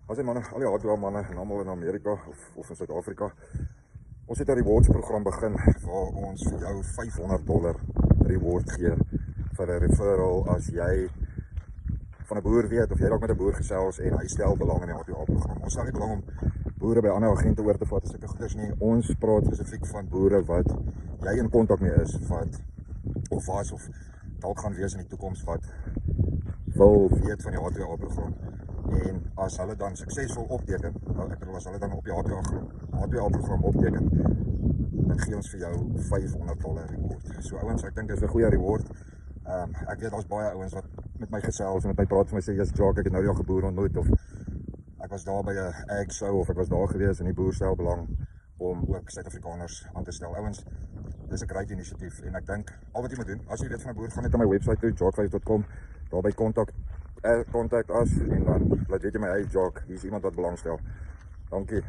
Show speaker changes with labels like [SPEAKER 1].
[SPEAKER 1] As die manne, al die hardware manne en almal in Amerika of in Suid-Afrika, ons het 'n rewards program begin waar ons vir jou $500 reward gee vir 'n referral as jy van 'n boer weet of jy dalk met 'n boer gesels en hy stel belang in die HPA program. Ons stel nie belang om boere by ander agente oor te vat as sulke goeders nie. Ons praat spesifiek van boere wat jy in kontak mee is, wat of was of dalk gaan wees in die toekoms wat wil weet van die HPA program. En as hulle dan suksesvol opteken, ek bedoel as hulle dan op die HPA program opteken, dan gee ons vir jou $500 reward. So ouens, ek dink dis 'n goeie reward. Ek weet daar's baie ouens wat met my gesels en met my praat vir my sê, "Jy's Jacques, ek het nou die geboer ontmoet," of ek was daar by 'n ag show of ek was daar gewees en die boer stel belang om ook Suid-Afrikaners aan te stel. Ouens, dis 'n great inisiatief en ek dink al wat jy moet doen, as jy weet van 'n boer, gaan net na my webwerf toe, jacques5.com, daar by kontak as en dan laat weet jy my, hey Jacques, hier is iemand wat belangstel. Dankie.